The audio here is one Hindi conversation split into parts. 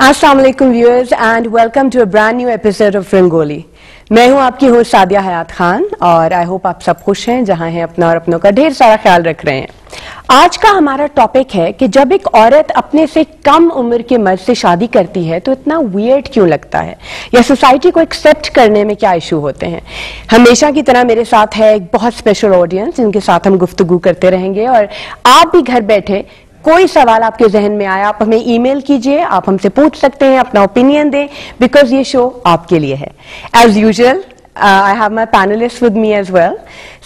अस्सलाम वालेकुम viewers and welcome to a brand new episode of Rangoli. मैं हूं आपकी होस्ट सादिया हयात खान और आई होप आप सब खुश हैं, जहां हैं अपना और अपनों का ढेर सारा ख्याल रख रहे हैं। आज का हमारा टॉपिक है कि जब एक औरत अपने से कम उम्र के मर्द से शादी करती है तो इतना वियर्ड क्यों लगता है, या सोसाइटी को एक्सेप्ट करने में क्या इशू होते हैं। हमेशा की तरह मेरे साथ है एक बहुत स्पेशल ऑडियंस जिनके साथ हम गुफ्तगू करते रहेंगे, और आप भी घर बैठे कोई सवाल आपके जहन में आया आप हमें ईमेल कीजिए, आप हमसे पूछ सकते हैं, अपना ओपिनियन दें, बिकॉज ये शो आपके लिए है। As usual I have my panellist with me as well.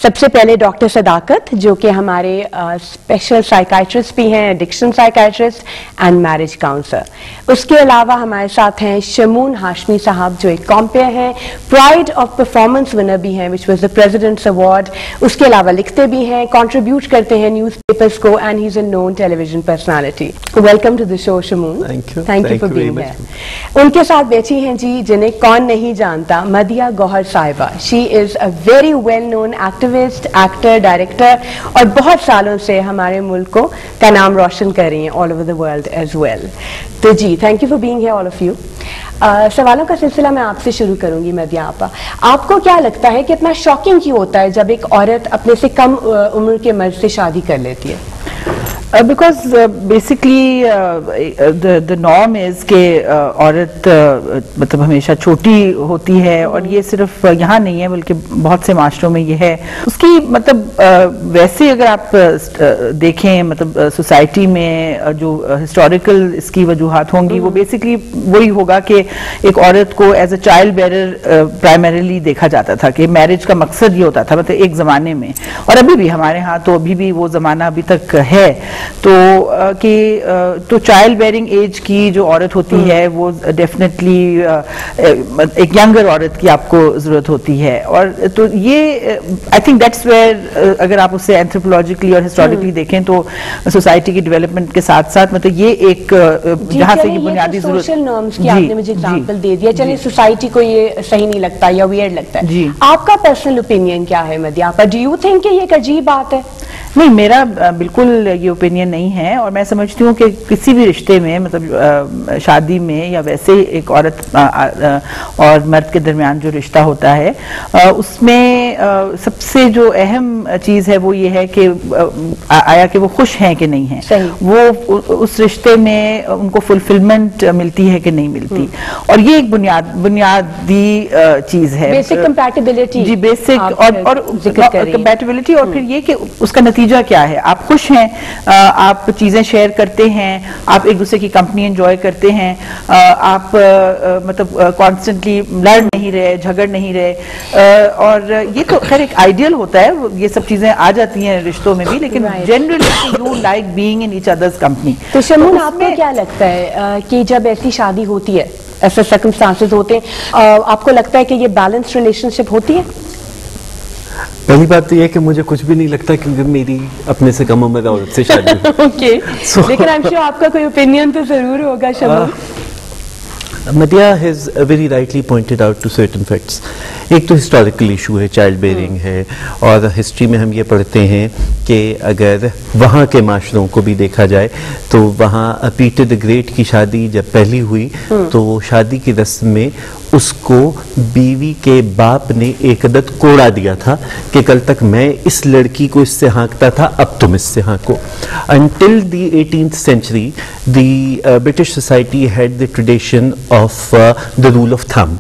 सबसे पहले डॉक्टर सदाकत, जो कि हमारे स्पेशल साइकाइट्रिस्ट भी हैं, addiction psychiatrist and marriage counsellor. उसके अलावा हमारे साथ हैं शमून हाशमी साहब, जो एक कॉम्पेयर हैं, प्राइड ऑफ परफॉर्मेंस विनर भी हैं, which was the president's award. उसके अलावा लिखते भी हैं, कॉन्ट्रीब्यूट करते हैं न्यूज़पेपर्स को, and he is a known television personality. Welcome to the show Shamoon. Thank you for being here. उनके साथ बैठी हैं जी, जिन्हें कौन नहीं जानता, मदिया गौहर साहिबा। She is a very well known activist, actor, director, और बहुत सालों से हमारे मुल्क का नाम रोशन कर रही हैं all over the world as well. तो जी, thank you for being here all of you. सवालों का सिलसिला मैं आपसे शुरू करूंगी। मदिया आपा, आपको क्या लगता है कि इतना शॉकिंग क्यों होता है जब एक औरत अपने से कम उम्र के मर्द से शादी कर लेती है? Because basically the norm is के औरत मतलब हमेशा छोटी होती है, और ये सिर्फ यहाँ नहीं है बल्कि बहुत से माशरों में ये है। उसकी मतलब वैसे अगर आप देखें, मतलब सोसाइटी में जो हिस्टोरिकल इसकी वजूहात होंगी, वो बेसिकली वही होगा कि एक औरत को as a child bearer primarily देखा जाता था, कि मैरिज का मकसद ये होता था, मतलब एक जमाने में, और अभी भी हमारे यहाँ तो अभी भी वो जमाना अभी तक है। तो चाइल्ड बेयरिंग एज की जो औरत होती है वो डेफिनेटली एक यंगर औरत की आपको जरूरत होती है। और तो ये आई थिंक दैट्स वेयर, अगर आप उसे एंथ्रोपोलॉजिकली और हिस्टोरिकली देखें तो सोसाइटी की डेवलपमेंट के साथ साथ मतलब ये एक जहां से ये बुनियादी जरूरत। सोशल नॉर्म्स की आपने मुझे एग्जांपल दे दिया, चलिए सोसाइटी को ये सही नहीं लगता या वियर्ड लगता है, आपका पर्सनल ओपिनियन क्या है मदिया? डू यू थिंक कि ये एक अजीब बात है? नहीं, मेरा बिल्कुल ये ओपिनियन नहीं है, और मैं समझती हूँ कि किसी भी रिश्ते में, मतलब शादी में या वैसे एक औरत और मर्द के दरमियान जो रिश्ता होता है, उसमें सबसे जो अहम चीज़ है वो ये है कि आया कि वो खुश हैं कि नहीं हैं, वो उस रिश्ते में उनको फुलफिलमेंट मिलती है कि नहीं मिलती। और ये एक बुनियादी चीज़ है, बेसिक कंपैटिबिलिटी। जी, बेसिक और कंपैटिबिलिटी। और फिर ये कि उसका नतीजा क्या है, आप खुश हैं, आप चीजें शेयर करते हैं, आप एक दूसरे की कंपनी एंजॉय करते हैं, आप मतलब कॉन्स्टेंटली लड़ नहीं रहे, झगड़ नहीं रहे, और ये तो खैर एक आइडियल होता है, ये सब चीजें आ जाती हैं रिश्तों में भी, लेकिन generally you like being in each others company. तो शमून, आपको क्या लगता है कि जब ऐसी शादी होती है, ऐसे सर्कमस्टांसेस होते हैं, आपको लगता है कि ये बैलेंस रिलेशनशिप होती है? पहली बात तो ये है कि मुझे कुछ भी नहीं लगता, क्योंकि मेरी अपने से कम उम्र औरत से शादी ओके, लेकिन आई एम श्योर आपका कोई ओपिनियन तो जरूर होगा Shamoon. Madhya has very rightly pointed out to certain facts. एक तो हिस्टोरिकल इशू है, चाइल्ड बेयरिंग है, और हिस्ट्री में हम ये पढ़ते हैं कि अगर वहाँ के माशरों को भी देखा जाए तो वहाँ पीटर द ग्रेट की शादी जब पहली हुई तो शादी की रस्म में उसको बीवी के बाप ने एक अदद कोड़ा दिया था कि कल तक मैं इस लड़की को इससे हाँकता था, अब तुम इससे हाँको। Until the 18th century, the British society had the tradition of the rule of thumb.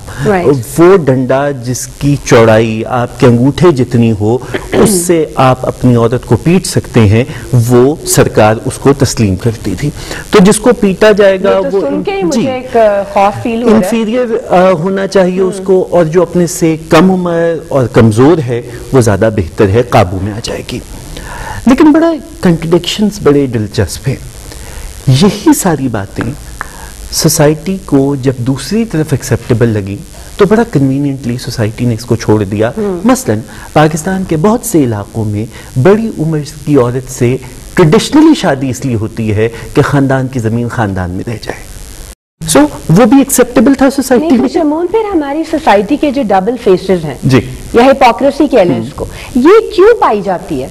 वो डंडा जिसकी चौड़ाई आपके अंगूठे जितनी हो उससे आप अपनी औरत को पीट सकते हैं, वो सरकार उसको तस्लीम करती थी। तो जिसको पीटा जाएगा तो वो इंफीरियर होना चाहिए उसको, और जो अपने से कम उम्र और कमजोर है वो ज्यादा बेहतर है, काबू में आ जाएगी। लेकिन बड़ा कंट्रडिक्शंस बड़े दिलचस्प हैं। यही सारी बातें सोसाइटी को जब दूसरी तरफ एक्सेप्टेबल लगी तो बड़ा कन्वीनियंटली सोसाइटी ने इसको छोड़ दिया। मसलन पाकिस्तान के बहुत से इलाकों में बड़ी उम्र की औरत से ट्रेडिशनली शादी इसलिए होती है कि खानदान की जमीन खानदान में रह जाए। वो भी एक्सेप्टेबल था सोसाइटी में। शमून, फिर हमारी सोसाइटी के जो डबल फेसेस हैं जी, या हिपोक्रेसी कह लें इसको, ये क्यों पाई जाती है?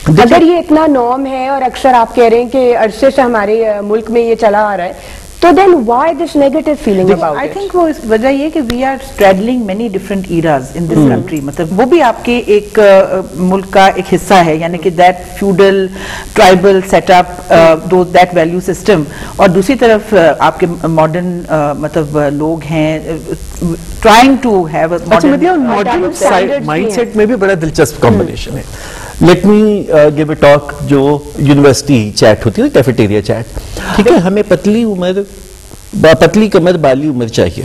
अगर ये इतना नॉर्म है और अक्सर आप कह रहे हैं कि अरसे से हमारे मुल्क में ये चला आ रहा है, तो So then why this negative feeling about I it? think वो इस वजह ये कि we are straddling many different eras in this country, मतलब वो भी आपके एक मुल्क का एक हिस्सा है, यानी कि that feudal tribal setup, that value system, और दूसरी तरफ आपके modern मतलब लोग हैं trying to have a modern mindset में भी बड़ा दिलचस्प कॉम्बिनेशन है। Let me give a talk जो यूनिवर्सिटी चैट होती है ना, कैफेटेरिया चैट, ठीक है, हमें पतली कमर बाली उम्र चाहिए,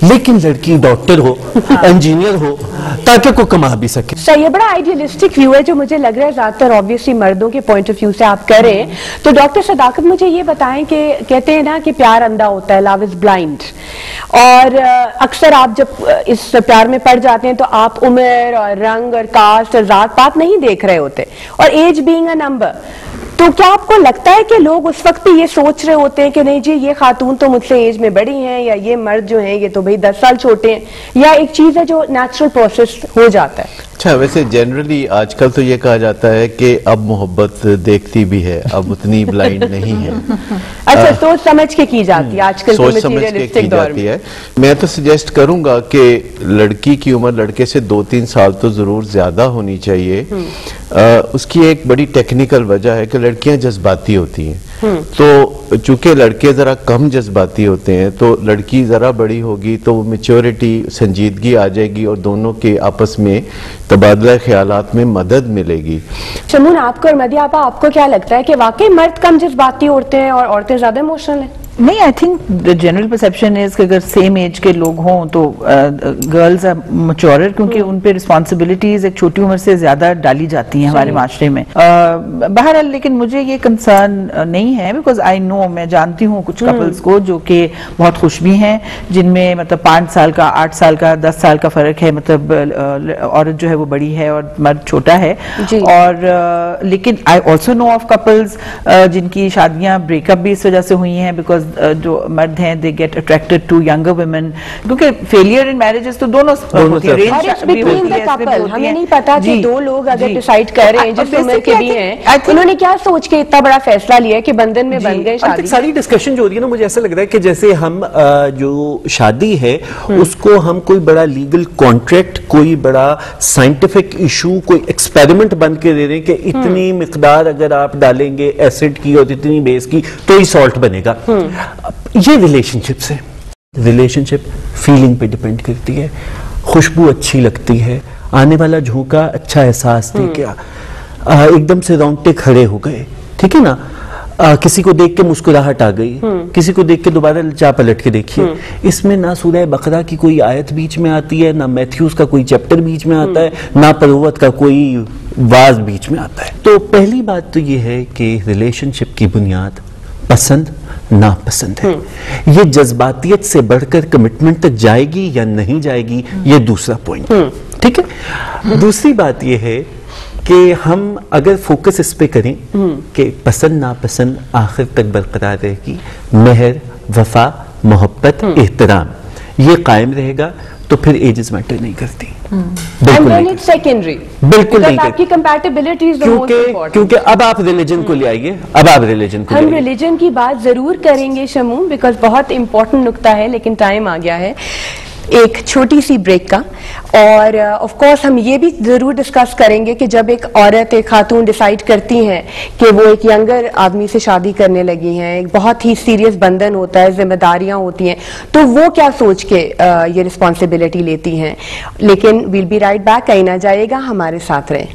लेकिन लड़की डॉक्टर हो, इंजीनियर हो, ताकि को कमा भी सके। सही है, बड़ा आइडियलिस्टिक व्यू है जो मुझे लग रहा है ज्यादातर ऑब्वियसली मर्दों के पॉइंट ऑफ व्यू से आप करें। तो डॉक्टर सदाकत मुझे ये बताएं कि कहते हैं ना कि प्यार अंधा होता है, लव इज ब्लाइंड, और अक्सर आप जब इस प्यार में पड़ जाते हैं तो आप उम्र और रंग और कास्ट और जात पात नहीं देख रहे होते, और एज बीइंग अ नंबर। तो क्या आपको लगता है कि लोग उस वक्त भी ये सोच रहे होते हैं कि नहीं जी ये खातून तो मुझसे एज में बड़ी हैं, या ये मर्द जो हैं ये तो भाई 10 साल छोटे हैं, या एक चीज है जो नेचुरल प्रोसेस हो जाता है? अच्छा, वैसे जनरली आजकल तो ये कहा जाता है कि अब मोहब्बत देखती भी है, अब उतनी ब्लाइंड नहीं है। अच्छा, सोच समझ के की जाती है आजकल के सोच समझ के मटीरियलिस्टिक की दौर जाती में। है। मैं तो सजेस्ट करूंगा कि लड़की की उम्र लड़के से 2-3 साल तो जरूर ज्यादा होनी चाहिए। उसकी एक बड़ी टेक्निकल वजह है कि लड़कियां जज्बाती होती हैं, तो चूंकि लड़के जरा कम जज्बाती होते हैं, तो लड़की जरा बड़ी होगी तो वो मेच्योरिटी, संजीदगी आ जाएगी, और दोनों के आपस में तबादला ख्यालात में मदद मिलेगी। शमून, आपको और मदिया आपा, आपको क्या लगता है कि वाकई मर्द कम जज्बाती होते हैं और औरतें ज्यादा इमोशनल हैं? नहीं, I think the general perception is कि अगर सेम एज के लोग हों तो गर्ल्स आर मैच्योर, क्योंकि उन पे रिस्पॉन्सिबिलिटीज एक छोटी उम्र से ज्यादा डाली जाती हैं हमारे माशरे में। बहरहाल, लेकिन मुझे ये कंसर्न नहीं है, बिकॉज आई नो, मैं जानती हूँ कुछ कपल्स को जो कि बहुत खुश भी हैं, जिनमें मतलब 5 साल का, 8 साल का, 10 साल का फर्क है, मतलब औरत जो है वो बड़ी है और मर्द छोटा है। और लेकिन I also know of couples जिनकी शादियां ब्रेकअप भी इस वजह से हुई हैं, बिकॉज जो मर्द हैं they get attracted to younger women, क्योंकि फेलियर इन मैरिजेस तो दोनों होती है, हमें नहीं पता कि दो लोग अगर डिसाइड कर रहे हैं जिस उम्र के भी हैं, उन्होंने क्या सोच के इतना बड़ा फैसला लिया कि बंधन में बन गए शादी। सारी डिस्कशन जो हो रही है ना, मुझे ऐसा लग रहा है कि जैसे हम जो शादी है उसको हम कोई बड़ा लीगल कॉन्ट्रैक्ट, कोई बड़ा साइंटिफिक इशू, कोई एक्सपेरिमेंट बन के दे रहे हैं कि इतनी मिकदार अगर आप डालेंगे एसिड की और इतनी बेस की तो ही सॉल्ट बनेगा। ये रिलेशनशिप्स है, रिलेशनशिप फीलिंग पे डिपेंड करती है। खुशबू अच्छी लगती है, आने वाला झोंका अच्छा एहसास दे गया, एकदम से रोंगटे खड़े हो गए, ठीक है ना, किसी को देख के मुस्कुराहट आ गई, किसी को देख के दोबारा चा पलट के देखिए। इसमें ना सूरह बकरा की कोई आयत बीच में आती है, ना मैथ्यूज का कोई चैप्टर बीच में आता है, ना परवत का कोई वाज बीच में आता है। तो पहली बात तो ये है कि रिलेशनशिप की बुनियाद पसंद नापसंद है। ये जज्बातियत से बढ़कर कमिटमेंट तक जाएगी या नहीं जाएगी, ये दूसरा पॉइंट, ठीक है। दूसरी बात ये है कि हम अगर फोकस इस पे करें कि पसंद नापसंद आखिर तक बरकरार रहेगी, मेहर, वफा, मोहब्बत, एहतराम ये कायम रहेगा, तो फिर एजेस मैटर नहीं करती। बिल्कुल नहीं, सेकेंडरी, बिल्कुल नहीं, आपकी compatibility is the most important. क्योंकि अब आप रिलीजन को ले आइए, अब आप रिलीजन को, हम रिलीजन की बात जरूर करेंगे शमून, बिकॉज बहुत इंपॉर्टेंट नुक्ता है, लेकिन टाइम आ गया है एक छोटी सी ब्रेक का। और ऑफ कोर्स हम ये भी जरूर डिस्कस करेंगे कि जब एक औरत, एक खातून डिसाइड करती हैं कि वो एक यंगर आदमी से शादी करने लगी हैं, एक बहुत ही सीरियस बंधन होता है, जिम्मेदारियां होती हैं, तो वो क्या सोच के ये रिस्पॉन्सिबिलिटी लेती हैं। लेकिन विल बी राइट बैक, कहीं ना जाएगा, हमारे साथ रहें।